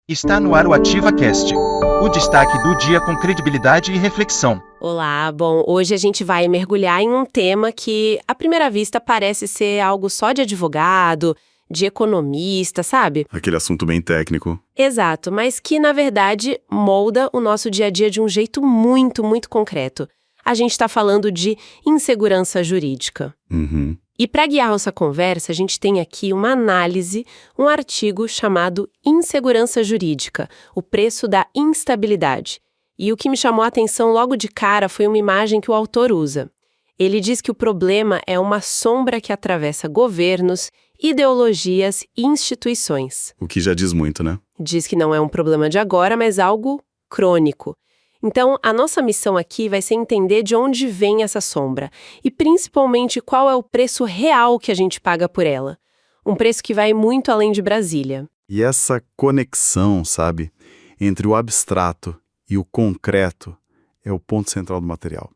Está no ar o AtivaCast, o destaque do dia com credibilidade e reflexão. Olá, bom, hoje a gente vai mergulhar em um tema que, à primeira vista, parece ser algo só de advogado, de economista, sabe? Aquele assunto bem técnico. Exato, mas que, na verdade, molda o nosso dia a dia de um jeito muito, muito concreto. A gente está falando de insegurança jurídica. Uhum. E para guiar nossa conversa, a gente tem aqui uma análise, um artigo chamado Insegurança Jurídica, o preço da instabilidade. E o que me chamou a atenção logo de cara foi uma imagem que o autor usa. Ele diz que o problema é uma sombra que atravessa governos, ideologias e instituições. O que já diz muito, né? Diz que não é um problema de agora, mas algo crônico. Então, a nossa missão aqui vai ser entender de onde vem essa sombra e, principalmente, qual é o preço real que a gente paga por ela. Um preço que vai muito além de Brasília. E essa conexão, sabe, entre o abstrato e o concreto é o ponto central do material.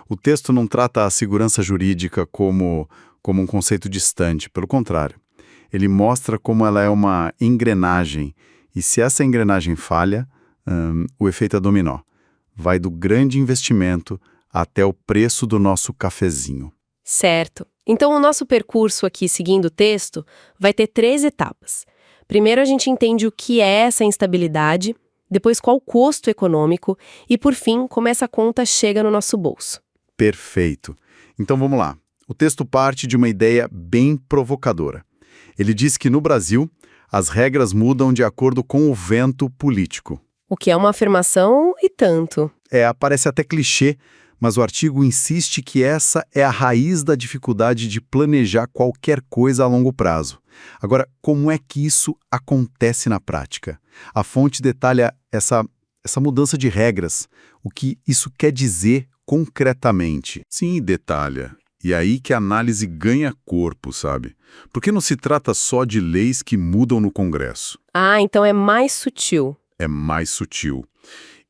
O texto não trata a segurança jurídica como um conceito distante, pelo contrário. Ele mostra como ela é uma engrenagem, e se essa engrenagem falha, o efeito é dominó. Vai do grande investimento até o preço do nosso cafezinho. Certo. Então, o nosso percurso aqui, seguindo o texto, vai ter 3 etapas. Primeiro, a gente entende o que é essa instabilidade, depois qual o custo econômico e, por fim, como essa conta chega no nosso bolso. Perfeito. Então vamos lá. O texto parte de uma ideia bem provocadora. Ele diz que no Brasil, as regras mudam de acordo com o vento político. O que é uma afirmação e tanto. Parece até clichê, mas o artigo insiste que essa é a raiz da dificuldade de planejar qualquer coisa a longo prazo. Agora, como é que isso acontece na prática? A fonte detalha essa mudança de regras, o que isso quer dizer concretamente. Sim, detalha. E aí que a análise ganha corpo, sabe? Porque não se trata só de leis que mudam no Congresso. Ah, então é mais sutil. É mais sutil.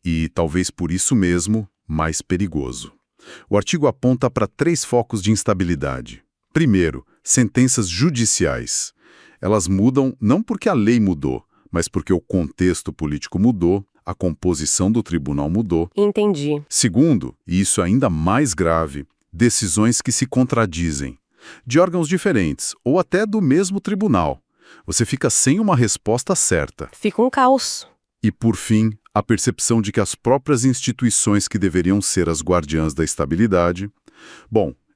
E, talvez por isso mesmo, mais perigoso. O artigo aponta para 3 focos de instabilidade. Primeiro, sentenças judiciais. Elas mudam não porque a lei mudou, mas porque o contexto político mudou, a composição do tribunal mudou. Entendi. Segundo, e isso é ainda mais grave, decisões que se contradizem, de órgãos diferentes ou até do mesmo tribunal. Você fica sem uma resposta certa. Fica um caos. E, por fim, a percepção de que as próprias instituições que deveriam ser as guardiãs da estabilidade,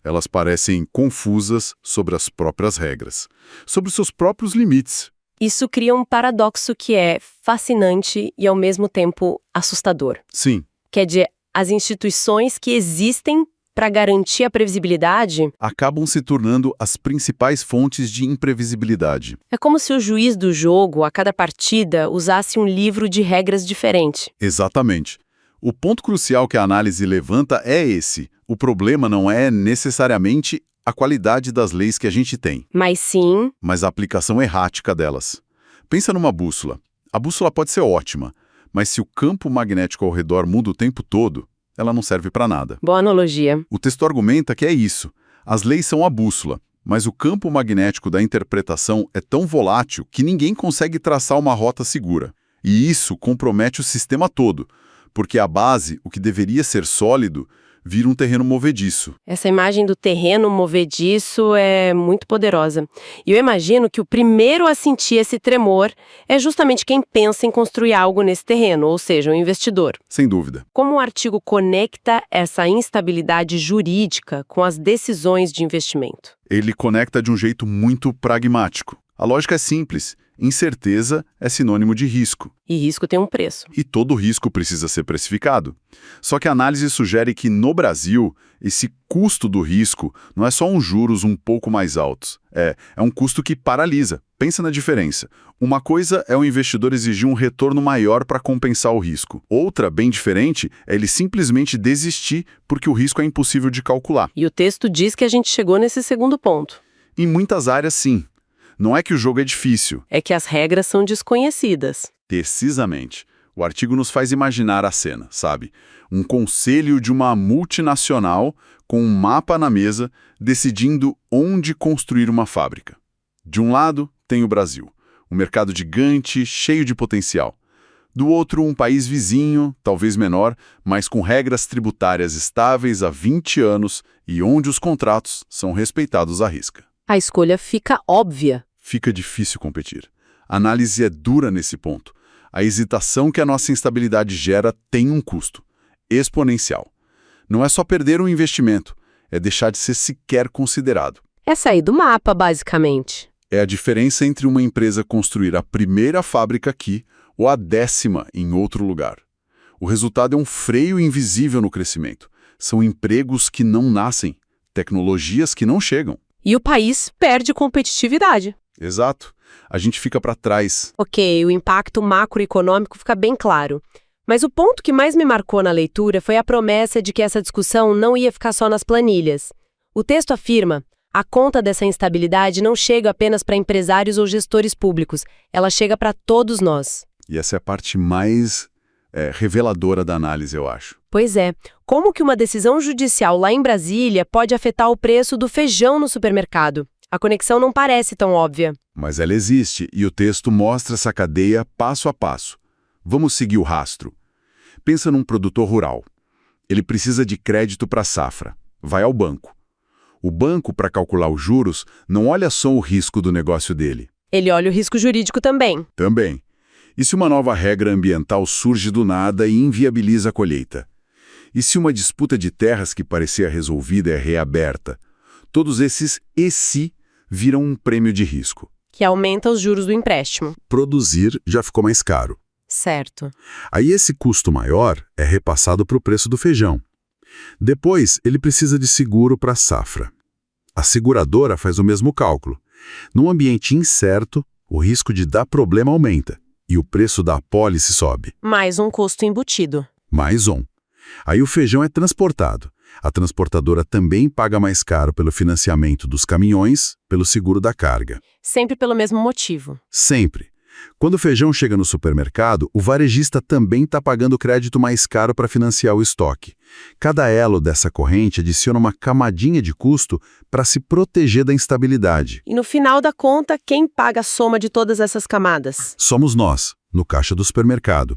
elas parecem confusas sobre as próprias regras, sobre os seus próprios limites. Isso cria um paradoxo que é fascinante e, ao mesmo tempo, assustador. Sim. Quer dizer, as instituições que existem para garantir a previsibilidade acabam se tornando as principais fontes de imprevisibilidade. é como se o juiz do jogo, a cada partida, usasse um livro de regras diferente. Exatamente. O ponto crucial que a análise levanta é esse. O problema não é necessariamente a qualidade das leis que a gente tem, mas a aplicação errática delas. Pensa numa bússola. A bússola pode ser ótima, mas se o campo magnético ao redor muda o tempo todo, ela não serve para nada. Boa analogia. O texto argumenta que é isso. As leis são a bússola, mas o campo magnético da interpretação é tão volátil que ninguém consegue traçar uma rota segura. E isso compromete o sistema todo, porque a base, o que deveria ser sólido, vira um terreno movediço. Essa imagem do terreno movediço é muito poderosa. E eu imagino que o primeiro a sentir esse tremor é justamente quem pensa em construir algo nesse terreno, ou seja, o investidor. Sem dúvida. Como o artigo conecta essa instabilidade jurídica com as decisões de investimento? Ele conecta de um jeito muito pragmático. A lógica é simples. Incerteza é sinônimo de risco. E risco tem um preço. E todo risco precisa ser precificado. Só que a análise sugere que, no Brasil, esse custo do risco não é só uns juros um pouco mais altos. É um custo que paralisa. Pensa na diferença. Uma coisa é o investidor exigir um retorno maior para compensar o risco. Outra, bem diferente, é ele simplesmente desistir porque o risco é impossível de calcular. E o texto diz que a gente chegou nesse segundo ponto. Em muitas áreas, sim. Não é que o jogo é difícil. É que as regras são desconhecidas. Precisamente. O artigo nos faz imaginar a cena, sabe? Um conselho de uma multinacional com um mapa na mesa decidindo onde construir uma fábrica. De um lado, tem o Brasil, um mercado gigante, cheio de potencial. Do outro, um país vizinho, talvez menor, mas com regras tributárias estáveis há 20 anos e onde os contratos são respeitados à risca. A escolha fica óbvia. Fica difícil competir. A análise é dura nesse ponto. A hesitação que a nossa instabilidade gera tem um custo exponencial. Não é só perder um investimento, é deixar de ser sequer considerado. É sair do mapa, basicamente. É a diferença entre uma empresa construir a primeira fábrica aqui ou a 10ª em outro lugar. O resultado é um freio invisível no crescimento. São empregos que não nascem, tecnologias que não chegam. E o país perde competitividade. Exato. A gente fica para trás. Ok, o impacto macroeconômico fica bem claro. Mas o ponto que mais me marcou na leitura foi a promessa de que essa discussão não ia ficar só nas planilhas. O texto afirma: a conta dessa instabilidade não chega apenas para empresários ou gestores públicos, ela chega para todos nós. E essa é a parte mais reveladora da análise, eu acho. Pois é, como que uma decisão judicial lá em Brasília pode afetar o preço do feijão no supermercado? A conexão não parece tão óbvia. Mas ela existe e o texto mostra essa cadeia passo a passo. Vamos seguir o rastro. Pensa num produtor rural. Ele precisa de crédito para a safra. Vai ao banco. O banco, para calcular os juros, não olha só o risco do negócio dele. Ele olha o risco jurídico também. Também. E se uma nova regra ambiental surge do nada e inviabiliza a colheita? E se uma disputa de terras que parecia resolvida é reaberta? Todos esses "e se" viram um prêmio de risco. Que aumenta os juros do empréstimo. Produzir já ficou mais caro. Certo. Aí esse custo maior é repassado para o preço do feijão. Depois, ele precisa de seguro para a safra. A seguradora faz o mesmo cálculo. Num ambiente incerto, o risco de dar problema aumenta e o preço da apólice sobe. Mais um custo embutido. Mais um. Aí o feijão é transportado. A transportadora também paga mais caro pelo financiamento dos caminhões, pelo seguro da carga. Sempre pelo mesmo motivo. Sempre. Quando o feijão chega no supermercado, o varejista também está pagando crédito mais caro para financiar o estoque. Cada elo dessa corrente adiciona uma camadinha de custo para se proteger da instabilidade. E no final da conta, quem paga a soma de todas essas camadas? Somos nós, no caixa do supermercado.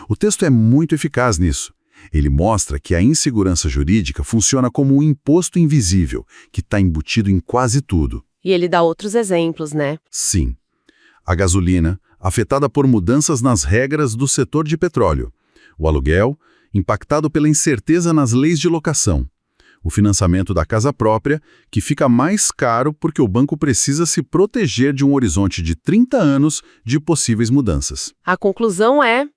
O texto é muito eficaz nisso. Ele mostra que a insegurança jurídica funciona como um imposto invisível, que está embutido em quase tudo. E ele dá outros exemplos, né? Sim. A gasolina, afetada por mudanças nas regras do setor de petróleo. O aluguel, impactado pela incerteza nas leis de locação. O financiamento da casa própria, que fica mais caro porque o banco precisa se proteger de um horizonte de 30 anos de possíveis mudanças. A conclusão é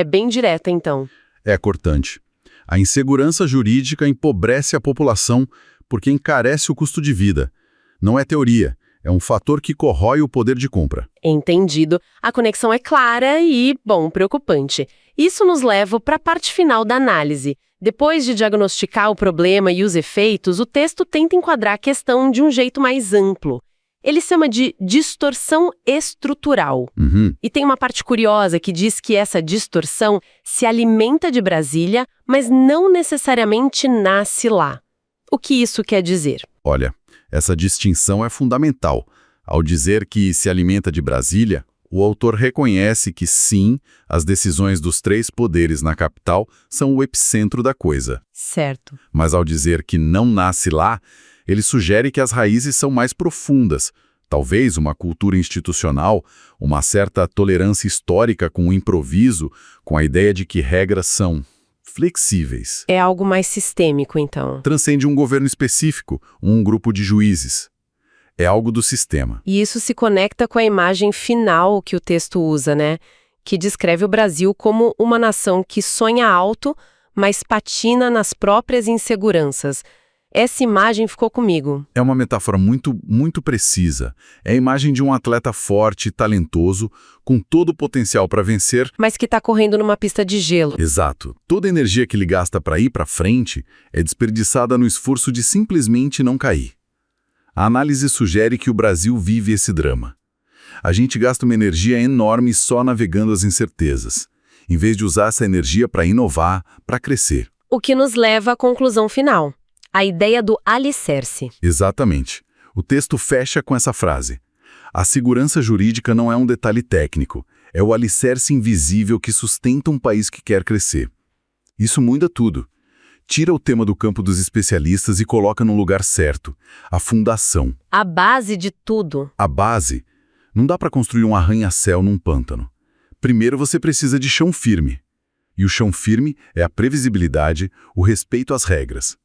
bem direta, então. É cortante. A insegurança jurídica empobrece a população porque encarece o custo de vida. Não é teoria. É um fator que corrói o poder de compra. Entendido. A conexão é clara e, bom, preocupante. Isso nos leva para a parte final da análise. Depois de diagnosticar o problema e os efeitos, o texto tenta enquadrar a questão de um jeito mais amplo. Ele chama de distorção estrutural. E tem uma parte curiosa que diz que essa distorção se alimenta de Brasília, mas não necessariamente nasce lá. O que isso quer dizer? Olha, essa distinção é fundamental. Ao dizer que se alimenta de Brasília, o autor reconhece que, sim, as decisões dos 3 poderes na capital são o epicentro da coisa. Certo. Mas ao dizer que não nasce lá, ele sugere que as raízes são mais profundas. Talvez uma cultura institucional, uma certa tolerância histórica com o improviso, com a ideia de que regras são flexíveis. É algo mais sistêmico, então. Transcende um governo específico, um grupo de juízes. É algo do sistema. E isso se conecta com a imagem final que o texto usa, né? Que descreve o Brasil como uma nação que sonha alto, mas patina nas próprias inseguranças. Essa imagem ficou comigo. É uma metáfora muito precisa. É a imagem de um atleta forte, talentoso, com todo o potencial para vencer. Mas que está correndo numa pista de gelo. Exato. Toda a energia que ele gasta para ir para frente é desperdiçada no esforço de simplesmente não cair. A análise sugere que o Brasil vive esse drama. A gente gasta uma energia enorme só navegando as incertezas, em vez de usar essa energia para inovar, para crescer. O que nos leva à conclusão final. A ideia do alicerce. Exatamente. O texto fecha com essa frase. A segurança jurídica não é um detalhe técnico, É o alicerce invisível que sustenta um país que quer crescer. Isso muda tudo. Tira o tema do campo dos especialistas e coloca no lugar certo, a fundação. A base de tudo. A base. Não dá para construir um arranha-céu num pântano. Primeiro você precisa de chão firme. E o chão firme é a previsibilidade, o respeito às regras.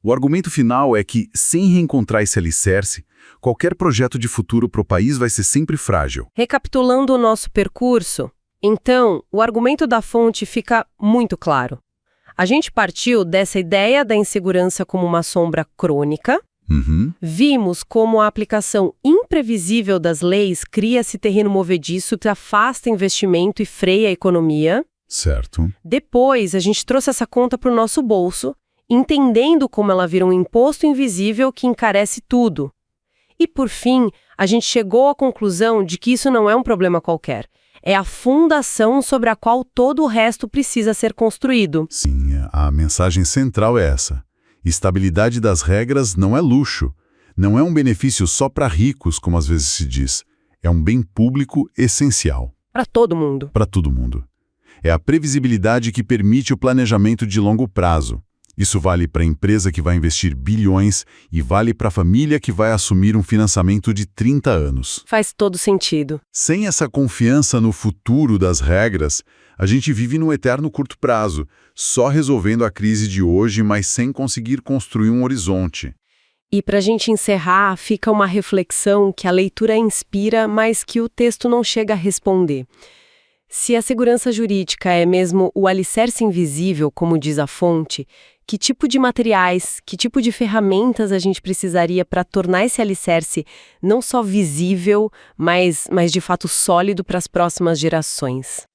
O argumento final é que, sem reencontrar esse alicerce, qualquer projeto de futuro para o país vai ser sempre frágil. Recapitulando o nosso percurso, então, o argumento da fonte fica muito claro. A gente partiu dessa ideia da insegurança como uma sombra crônica, vimos como a aplicação imprevisível das leis cria esse terreno movediço que afasta investimento e freia a economia. Certo. Depois, a gente trouxe essa conta para o nosso bolso, entendendo como ela vira um imposto invisível que encarece tudo. E, por fim, a gente chegou à conclusão de que isso não é um problema qualquer. É a fundação sobre a qual todo o resto precisa ser construído. Sim, a mensagem central é essa. Estabilidade das regras não é luxo. Não é um benefício só para ricos, como às vezes se diz. É um bem público essencial. Para todo mundo. Para todo mundo. É a previsibilidade que permite o planejamento de longo prazo. Isso vale para a empresa que vai investir bilhões e vale para a família que vai assumir um financiamento de 30 anos. Faz todo sentido. Sem essa confiança no futuro das regras, a gente vive num eterno curto prazo, só resolvendo a crise de hoje, mas sem conseguir construir um horizonte. E para a gente encerrar, fica uma reflexão que a leitura inspira, mas que o texto não chega a responder. Se a segurança jurídica é mesmo o alicerce invisível, como diz a fonte, que tipo de materiais, que tipo de ferramentas a gente precisaria para tornar esse alicerce não só visível, mas de fato sólido para as próximas gerações?